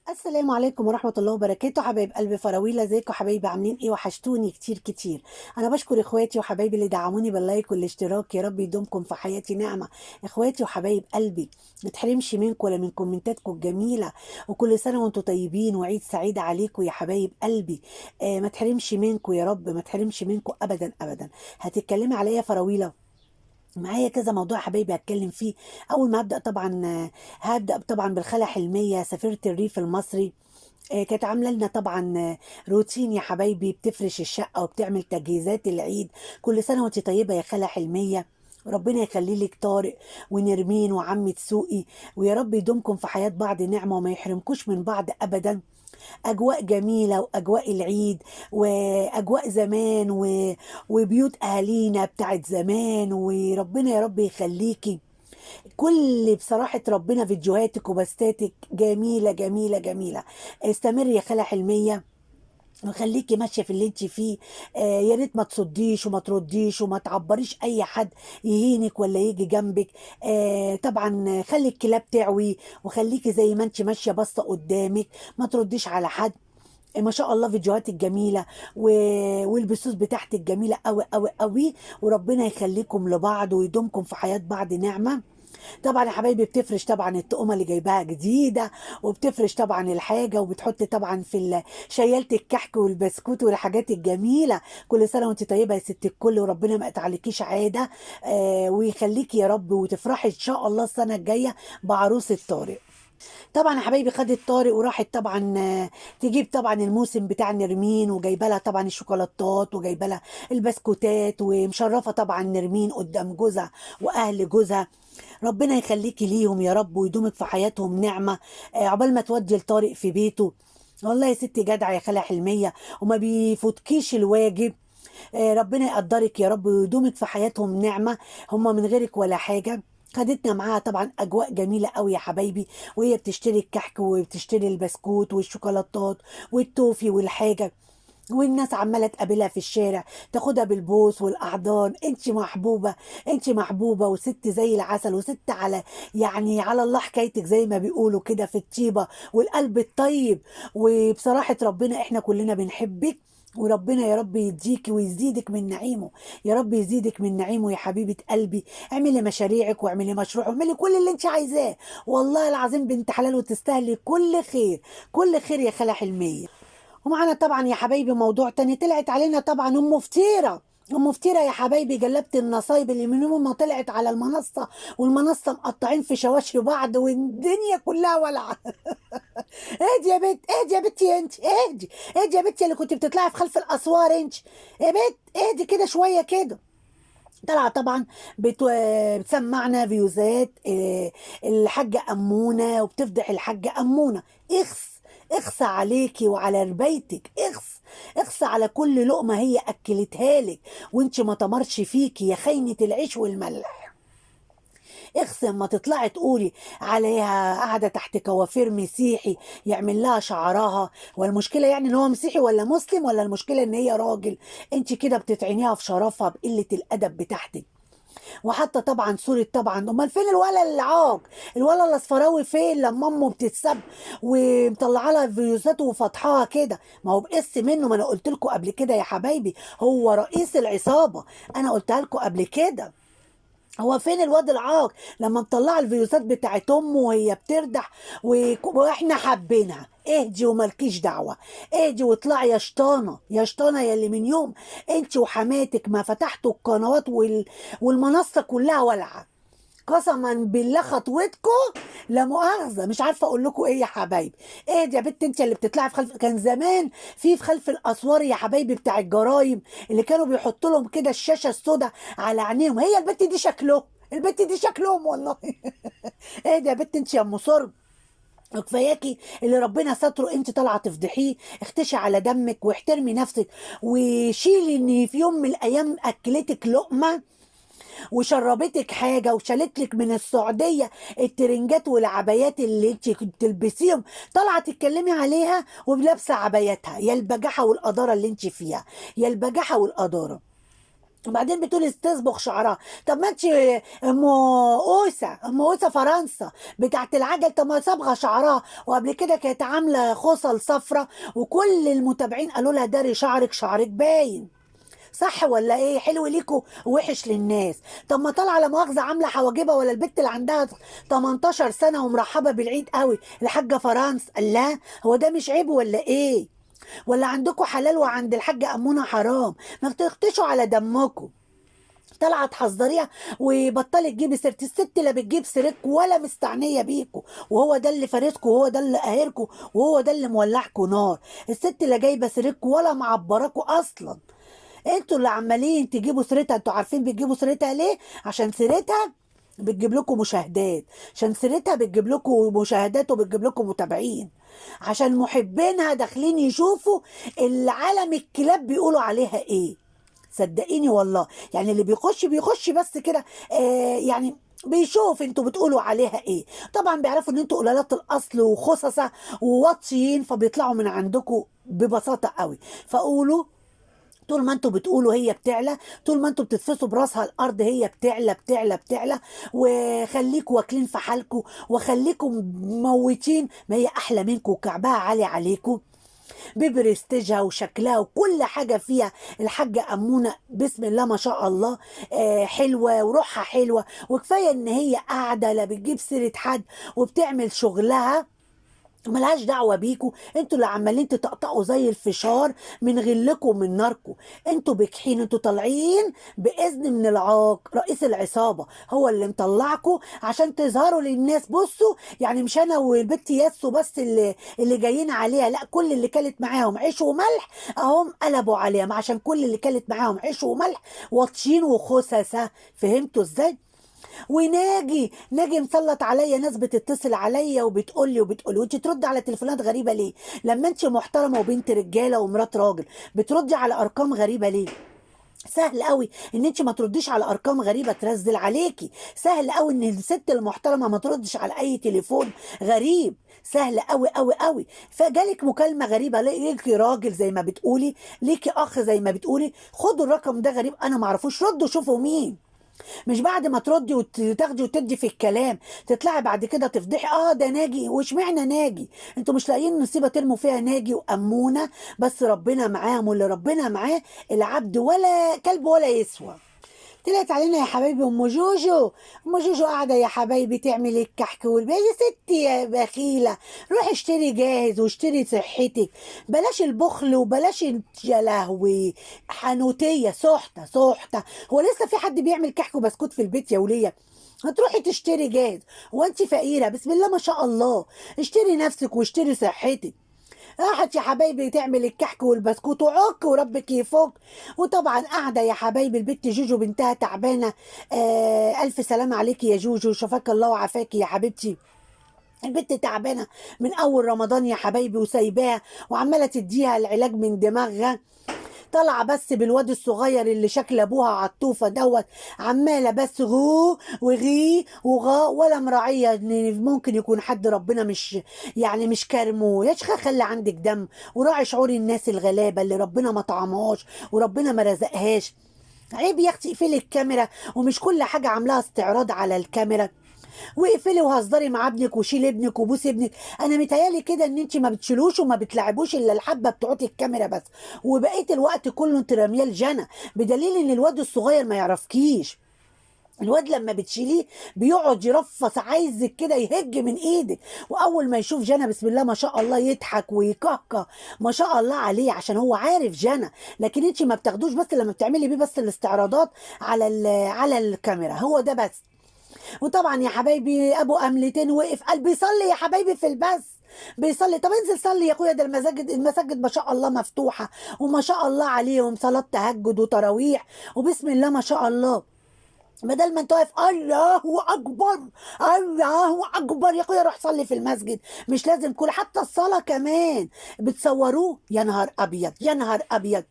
السلام عليكم ورحمة الله وبركاته حبايب قلبي فراويل، ازيكم حبايبي؟ عاملين ايه؟ وحشتوني كتير كتير. انا بشكر اخواتي وحبايبي اللي دعموني باللايك والاشتراك، يا رب يدومكم في حياتي نعمة. اخواتي وحبايب قلبي، ما تحرمش منكم ولا من كومنتاتكم الجميلة. وكل سنة وانتم طيبين وعيد سعيد عليكم يا حبايب قلبي. ما تحرمش منكم يا رب، ما تحرمش منكم ابدا ابدا. هتتكلمي عليا فراويلة؟ معايا كذا موضوع حبايبي هتكلم فيه. اول ما ابدا طبعا هبدا طبعا بالخالة حلمية سفيرة الريف المصري. كانت عامله لنا طبعا روتين يا حبايبي، بتفرش الشقه وبتعمل تجهيزات العيد. كل سنه وانت طيبه يا خاله حلميه. ربنا يخلي لك طارق ونرمين وعمة سوقي، ويا رب يدومكم في حياة بعض نعمة وما يحرمكوش من بعض أبدا. أجواء جميلة وأجواء العيد وأجواء زمان وبيوت أهالينا بتاعت زمان، وربنا يا رب يخليكي. كل بصراحة ربنا فيديوهاتك وبستاتك جميلة جميلة جميلة. استمري يا خالة حلمية وخليكي ماشيه في اللي انت فيه. يا ريت ما تصديش وما ترديش وما تعبريش اي حد يهينك ولا يجي جنبك. طبعا خلي الكلاب تعوي، وخليكي زي ما انت ماشيه باصه قدامك، ما ترديش على حد. ما شاء الله فيديوهاتك جميله و... والبثوث بتاعتك جميله قوي قوي قوي. وربنا يخليكم لبعض ويدومكم في حياه بعض نعمه. طبعا يا حبايبي بتفرش طبعا التقومه اللي جايباها جديده، وبتفرش طبعا الحاجه، وبتحط طبعا في شياله الكحك والبسكوت والحاجات الجميله. كل سنه وانت طيبه يا ست الكل، وربنا ما يقطعلكيش عاده. ويخليكي يا رب، وتفرحي ان شاء الله السنه الجايه بعروسه طارق. طبعا يا حبايبي خدت طارق وراحت طبعا تجيب طبعا الموسم بتاع نرمين، وجايبه لها طبعا الشوكولاتات وجايبه لها البسكوتات، ومشرفه طبعا نرمين قدام جوزها واهل جوزها. ربنا يخليكي ليهم يا رب ويدومك في حياتهم نعمه. عقبال ما تودي لطارق في بيته. والله يا ستي جدعه يا خاله حلميه، وما بيفوتكيش الواجب. ربنا يقدرك يا رب ويدومك في حياتهم نعمة. هم من غيرك ولا حاجة. خدتنا معاها طبعا اجواء جميله قوي يا حبايبي، وهي بتشتري الكحك وبتشتري البسكوت والشوكولاتات والتوفي والحاجه. والناس عماله تقابلها في الشارع، تاخدها بالبوس والاحضان. انت محبوبه، انت محبوبه وست زي العسل، وست على يعني على الله حكايتك زي ما بيقولوا كده، في الطيبه والقلب الطيب. وبصراحه ربنا احنا كلنا بنحبك. وربنا يا رب يديكي ويزيدك من نعيمه. يا رب يزيدك من نعيمه يا حبيبه قلبي. اعملي مشاريعك واعملي مشروع واعملي كل اللي انت عايزاه. والله العظيم بنت حلال وتستاهلي كل خير. كل خير يا خاله حلميه. ومعانا طبعا يا حبايبي موضوع تاني، طلعت علينا طبعا ام فطيره. ام فطيره يا حبايبي، جلبت النصايب اللي من يوم ما طلعت على المنصه، والمنصه مقطعين في شواشي بعض والدنيا كلها ولعه. اهدي يا بنت، اهدي يا بنتي، انت اهدي. اهدي يا بنتي اللي كنت بتطلعي في خلف الاسوار انت. يا بنت اهدي كده شويه كده. طلع طبعا بتسمعنا فيوزات الحاجة أمونة، وبتفضح الحاجة أمونة. اخس. اخس عليكي وعلى ربيتك، اخس. اخس على كل لقمة هي أكلتها لك، وانت ما تمرش فيكي يا خاينة العيش والملح. اخس اما تطلعي تقولي عليها قاعدة تحت كوافير مسيحي يعمل لها شعرها. والمشكلة يعني ان هو مسيحي ولا مسلم، ولا المشكلة ان هي راجل؟ انت كده بتطعنيها في شرفها بقلة الأدب بتاعتك. وحتى طبعا صورة طبعا، امال فين الولا اللي عاق؟ الولا الاصفراوي فين لما امه بتتسب ومطلعه لها فيوزات وفضحها كده؟ ما هو بقس منه، ما انا قلت لكم قبل كده يا حبايبي، هو رئيس العصابة. انا قلتها لكم قبل كده. هو فين الواد العاق لما مطلع الفيوزات بتاعت امه وهي بتردح واحنا حابينها؟ اهدي ومالكيش دعوه. اهدي واطلعي يا شطانه، يا شطانه يا اللي من يوم انت وحماتك ما فتحتوا القنوات والمنصه كلها ولعه. قسما بالله خطوتكم لا مؤاخذه، مش عارفه اقول لكم ايه يا حبايبي. ايه دي يا بنت انت اللي بتطلعي في خلف؟ كان زمان في خلف الاسوار يا حبايبي بتاع الجرايم، اللي كانوا بيحطوا لهم كده الشاشه السوداء على عينيهم. هي البنت دي شكلهم، البنت دي شكلهم والله. ايه دي يا بنت انت يا ام صرب؟ كفاياكي اللي ربنا ستره انت طالعه تفضحيه. اختشي على دمك واحترمي نفسك، وشيلي ان في يوم من الايام اكلتك لقمه وشربتك حاجه وشالت لك من السعوديه الترنجات والعبايات اللي انت كنت بتلبسيهم، طالعه تتكلمي عليها ولابسه عباياتها. يا البجاحه والقداره اللي انت فيها، يا البجاحه والقداره. وبعدين بتقولي تصبغ شعرها. طب ما انت ام اوسه فرنسا بتاعت العجل، طب ما صبغه شعرها، وقبل كده كانت عامله خصل صفرة، وكل المتابعين قالوا لها داري شعرك، شعرك باين. صح ولا ايه؟ حلو ليكوا ووحش للناس. طب ما طالعه لا مؤاخذه عامله حواجبها، ولا البت اللي عندها 18 سنه ومرحبه بالعيد قوي الحاجه فرنسا، الله، هو ده مش عيب ولا ايه؟ ولا عندكم حلال وعند الحاجه امونه حرام؟ ما بتختشوا على دمكم. طالعه تحذريها وبطلي تجيبي سيره الست، لا بتجيب سيرتكم ولا مستعنيه بيكم، وهو ده اللي فارسكم، وهو ده اللي قاهركم، وهو ده اللي مولعكم نار. الست لا جايبه سيرتكم ولا معبراكم اصلا. انتوا اللي عمالين تجيبوا سيرتها. انتوا عارفين بتجيبوا سيرتها ليه؟ عشان سيرتها بتجيب لكم مشاهدات، عشان سيرتها بتجيب لكم مشاهدات وبتجيب لكم متابعين، عشان محبينها داخلين يشوفوا العالم الكلاب بيقولوا عليها ايه. صدقيني والله، يعني اللي بيخش بس كده، يعني بيشوف انتوا بتقولوا عليها ايه. طبعا بيعرفوا ان انتوا قلالات الاصل وخصصه وواطيين، فبيطلعوا من عندكم ببساطه قوي. فقولوا، طول ما انتوا بتقولوا هي بتعلى، طول ما انتوا بتتفسوا براسها الارض هي بتعلى بتعلى بتعلى. وخليكوا واكلين في حالكوا، وخليكوا موتين، ما هي احلى منكم وكعبها عالي عليكم ببرستيجها وشكلها وكل حاجة فيها. الحاجة أمونة بسم الله ما شاء الله، حلوة وروحها حلوة، وكفاية إن هي قاعدة لا بتجيب سيرة حد وبتعمل شغلها، ملهاش دعوة بيكوا. انتوا اللي عمالين تطقطقوا زي الفشار من غلكم ومن ناركم. انتوا بجحين، انتوا طالعين بإذن من العاق رئيس العصابة، هو اللي مطلعكوا عشان تظهروا للناس. بصوا، يعني مش انا والبت ياسو بس اللي جايين عليها، لا، كل اللي كلت معاهم عيش وملح اهم قلبوا عليها، ما عشان كل اللي كلت معاهم عيش وملح واطشين وخسسة. فهمتوا ازاي؟ وناجي مسلط عليا ناس بتتصل عليا وبتقول لي وانت ترد على تليفونات غريبه ليه؟ لما انت محترمه وبنت رجاله ومرات راجل بتردي على ارقام غريبه ليه؟ سهل قوي ان انت ما ترديش على ارقام غريبه ترزل عليكي. سهل قوي ان الست المحترمه ما تردش على اي تليفون غريب. سهل قوي قوي قوي. فجالك مكالمه غريبه، ليكي راجل زي ما بتقولي، ليكي اخ زي ما بتقولي، خدوا الرقم ده غريب انا ما اعرفوش، ردوا شوفوا مين. مش بعد ما تردي وتاخدي وتدي في الكلام تطلعي بعد كده تفضحي، ده ناجي، واشمعنى ناجي؟ انتوا مش لاقيين نصيبه ترموا فيها ناجي وامونه؟ بس ربنا معاهم، واللي ربنا معاه العبد ولا كلب ولا يسوى. طلعت علينا يا حبايبي ام جوجو. ام جوجو قاعده يا حبايبي تعمل الكحك والبيض. يا ستي يا بخيله، روحي اشتري جاهز واشتري صحتك، بلاش البخل وبلاش يا لهوي حنوتيه سحته سحته. هو لسه في حد بيعمل كحك وبسكوت في البيت يا وليه؟ هتروحي تشتري جاهز وانت فقيره؟ بسم الله ما شاء الله، اشتري نفسك واشتري صحتك. راحت يا حبايبي تعمل الكحك والبسكوت وعك وربك يفك. وطبعا قاعده يا حبايبي البت جوجو بنتها تعبانه. الف سلامه عليكي يا جوجو، شفاك الله وعافاكي يا حبيبتي. البت تعبانه من اول رمضان يا حبايبي وسايباها، وعماله تديها العلاج من دماغها. طالعه بس بالواد الصغير اللي شكل ابوها عطوفه دوت، عماله بس غو وغي وغا، ولا مراعيه ان ممكن يكون حد ربنا مش كارمه. يا شيخه خلي عندك دم وراعي شعور الناس الغلابه اللي ربنا ما طعمهاش وربنا ما رزقهاش. عيب يا اختي اقفلي الكاميرا، ومش كل حاجه عاملاها استعراض على الكاميرا. واقفلي وهزري مع ابنك وشيلي ابنك وبوسي ابنك. انا متهيالي كده ان انت ما بتشيلوش وما بتلعبوش الا الحبه بتوعت الكاميرا بس، وبقيه الوقت كله انت راميه الجنى، بدليل ان الواد الصغير ما يعرفكيش. الواد لما بتشيليه بيقعد يرفص عايزك كده يهج من ايدك، واول ما يشوف جنى بسم الله ما شاء الله يضحك ويكهكه ما شاء الله عليه، عشان هو عارف جنى. لكن انت ما بتاخدوش بس لما بتعملي بيه بس الاستعراضات على الكاميرا، هو ده بس. وطبعا يا حبايبي ابو املتين وقف قال بيصلي يا حبايبي في البث، بيصلي. طب انزل صلي يا اخويا، ده المساجد ما شاء الله مفتوحه وما شاء الله عليهم صلاه تهجد وتراويح وبسم الله ما شاء الله. بدل ما انت واقف الله اكبر الله اكبر، يا اخويا روح صلي في المسجد. مش لازم كل، حتى الصلاه كمان بتصوروه. يا نهار ابيض يا نهار ابيض.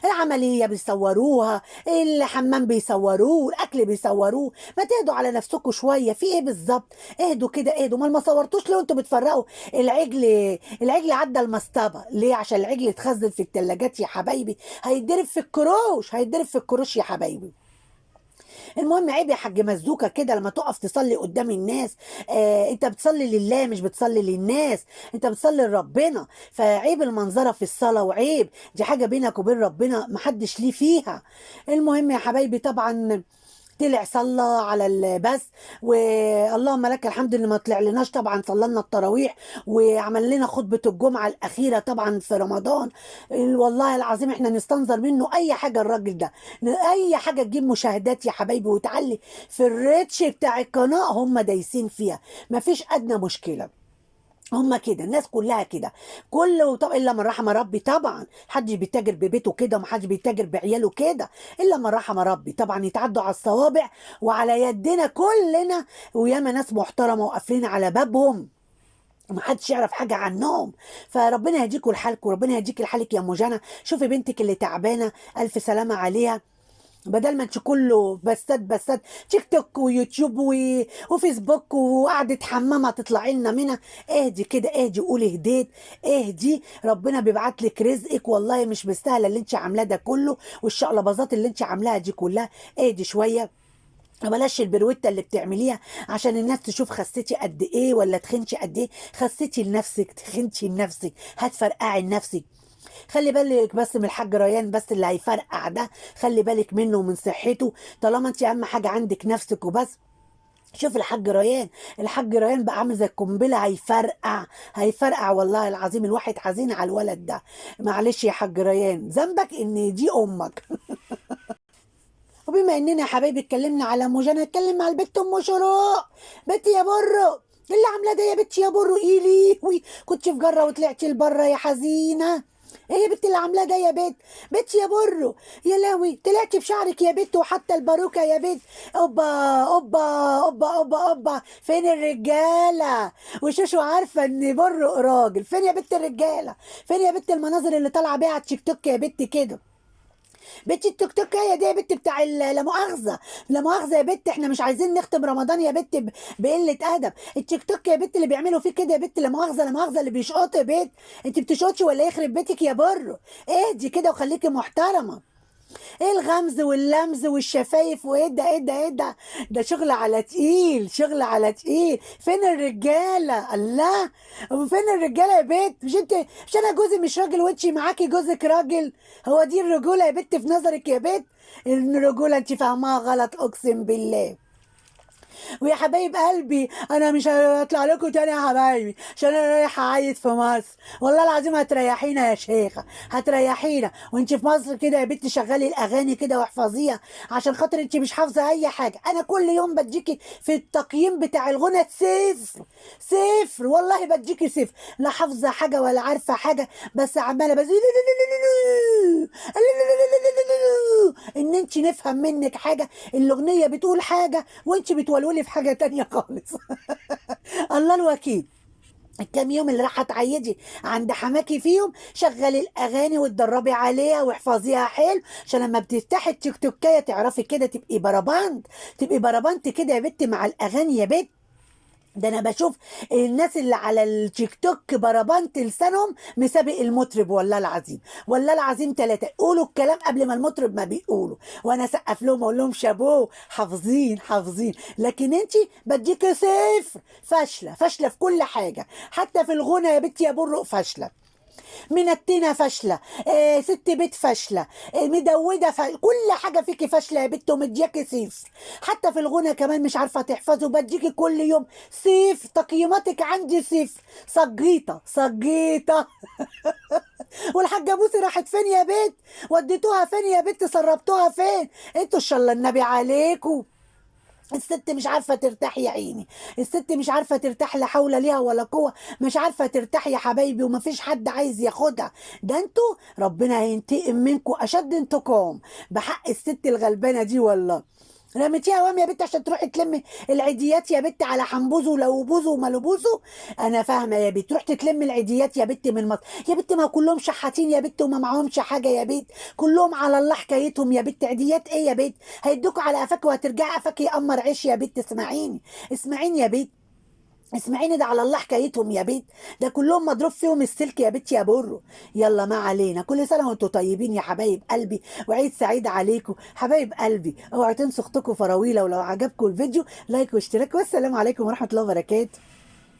العملية بيصوروها، الحمام بيصوروه، الأكل بيصوروه. ما تهدوا على نفسكم شوية، في إيه بالظبط؟ اهدوا كده، اهدوا. ما صورتوش ليه وانتوا بتفرقوا العجل؟ العجل عدى المصطبة ليه؟ عشان العجل اتخزن في التلاجات يا حبايبي، هيتضرب في الكروش، هيتضرب في الكروش يا حبايبي. المهم عيب يا حاج مزوكة كده لما تقف تصلي قدام الناس. انت بتصلي لله مش بتصلي للناس، انت بتصلي لربنا. فعيب المنظرة في الصلاة، وعيب دي حاجة بينك وبين ربنا محدش ليه فيها. المهم يا حبايبي طبعا طلع صلى على البث، واللهم لك الحمد اللي ما طلع لناش طبعا صلى لنا التراويح وعمل لنا خطبة الجمعة الأخيرة طبعا في رمضان. والله العظيم احنا نستنظر منه أي حاجة الراجل ده، أي حاجة تجيب مشاهدات يا حبايبي وتعلي في الريتش بتاع القناة، هم دايسين فيها، مفيش أدنى مشكلة. هما كده الناس كلها كده، كله طب الا من رحم ربي طبعا. محدش بيتاجر ببيته كده ومحدش بيتاجر بعياله كده، الا من رحم ربي طبعا. يتعدوا على الصوابع وعلى يدنا كلنا، وياما ناس محترمه وقافلين على بابهم ومحدش يعرف حاجه عنهم. فربنا يهديكوا لحالكم، ربنا يهديك لحالك يا ام جنى. شوفي بنتك اللي تعبانه، الف سلامه عليها. بدل ما انت كله بسات تيك توك ويوتيوب وفيسبوك وقعدة حمامة تطلعي لنا منها، اهدي كده، اهدي قولي هديت، اهدي. ربنا بيبعت لك رزقك، والله مش مستاهله اللي انت عاملاه ده كله والشقلباظات اللي انت عاملاها دي كلها. اهدي شويه، بلاش البروتة اللي بتعمليها عشان الناس تشوف خسيتي قد ايه ولا تخنتي قد ايه. خسيتي لنفسك، تخنتي لنفسك، هتفرقعي لنفسك. خلي بالك بس من الحاج ريان، بس اللي هيفرقع ده خلي بالك منه ومن صحته، طالما انت اهم حاجه عندك نفسك وبس. شوف الحاج ريان، الحاج ريان بقى عامل زي القنبله، هيفرقع، هيفرقع والله العظيم. الواحد حزين على الولد ده. معلش يا حاج ريان، ذنبك ان دي امك. وبما اننا يا حبايبي اتكلمنا على ام جنى، نتكلم على البت ام شروق. بنتي يا برو، إيه اللي عاملاه ده يا بنتي يا برو؟ ايه وي كنت في جره وطلعتي لبره يا حزينه. ايه يا بنت اللي عاملاه ده يا بنت؟ بنت يا برو، يا لاوي طلعتي بشعرك يا بنت وحتى الباروكه يا بنت. اوبا اوبا اوبا اوبا اوبا، فين الرجاله؟ وشوشو عارفه ان برو راجل. فين يا بنت الرجاله؟ فين يا بنت المناظر اللي طالعه بيها على التيك توك يا بنت كده؟ بنت التيك توك هي دي يا بنت بتاع لا مؤاخذه، لا مؤاخذه يا بنت، احنا مش عايزين نختم رمضان يا بنت بقله ادب. التيك توك يا بنت اللي بيعملوا فيه كده يا بنت، لا مؤاخذه، لا مؤاخذه، اللي بيشقطوا يا بنت. انت بتشقطي ولا يخرب بيتك يا برو؟ اهدي كده وخليكي محترمه. ايه الغمز واللمز والشفايف وايه ده؟ ايه ده؟ ايه ده؟ ده شغل على تقيل، شغل على تقيل. فين الرجاله؟ الله، فين الرجاله يا بنت؟ مش انت، مش انا جوزي مش راجل وانتي معاكي جوزك راجل؟ هو دي الرجوله يا بنت في نظرك يا بنت؟ الرجوله انت فاهماها غلط اقسم بالله. ويا حبايب قلبي انا مش هطلع لكم تاني يا حبايبي عشان انا رايحه اعيد في مصر. والله العظيم هتريحينا يا شيخه، هتريحينا. وانت في مصر كده يا بنتي شغلي الاغاني كده واحفظيها، عشان خاطر انت مش حافظه اي حاجه. انا كل يوم بديكي في التقييم بتاع الغنى صفر، صفر والله بديكي صفر. لا حافظه حاجه ولا عارفه حاجه، بس عماله بس ان انت نفهم منك حاجه. الاغنيه بتقول حاجه وانت بتولولي في حاجه تانية خالص. الله الوكيل. الكام يوم اللي راح تعيدي عند حماكي فيهم شغلي الاغاني واتدربي عليها واحفظيها حلو، عشان لما بتفتحي التيك توكايه تعرفي كده تبقي بربنت، تبقي بربنت كده يا بت مع الاغاني يا بت. ده انا بشوف الناس اللي على التيك توك بربنت لسانهم مسابق المطرب، والله العظيم، والله العظيم ثلاثة يقولوا الكلام قبل ما المطرب ما بيقولوا، وانا اسقف لهم اقول لهم شابوه، حافظين حافظين. لكن انت بديك صفر، فاشله، فاشله في كل حاجه، حتى في الغنى يا بنتي يا برق فاشله. منتنه فاشله، ست بيت فاشله، مدوده كل حاجه فيكي فاشله يا بت، ومدياكي صفر. حتى في الغنى كمان مش عارفه تحفظي، وبديكي كل يوم صفر. تقييماتك عندي صفر. صجيطه صجيطه. والحاجه بوسي راحت فين يا بت؟ وديتوها فين يا بت؟ سربتوها فين؟ انتوا ان شاء الله النبي عليكم. الست مش عارفة ترتاح يا عيني، الست مش عارفة ترتاح، لا حول ليها ولا قوة، مش عارفة ترتاح يا حبايبي، ومفيش حد عايز ياخدها. ده انتوا ربنا هينتقم منكم أشد انتقام بحق الست الغلبانة دي والله. رميتيها وام يا بت عشان تروحي تلمي العيديات يا بت على حنبوزه لو بوزه وما بوزه. انا فاهمه يا بت، رحت تلمي العيديات يا بت من مصر يا بت، ما كلهم شحاتين يا بت وما معهمش حاجه يا بت، كلهم على الله حكايتهم يا بت. عيديات ايه يا بت؟ هيدوكوا على قفاك وهترجعي قفاك يقمر عيش يا بت. اسمعيني اسمعيني يا بت، اسمعيني، ده على الله حكايتهم يا بيت، ده كلهم مضروب فيهم السلك يا بيت يا برو. يلا ما علينا، كل سنه وانتم طيبين يا حبايب قلبي، وعيد سعيد عليكم حبايب قلبي. اوعوا تنسوا اختكم فراويله، ولو عجبكم الفيديو لايك واشتراك، والسلام عليكم ورحمه الله وبركاته.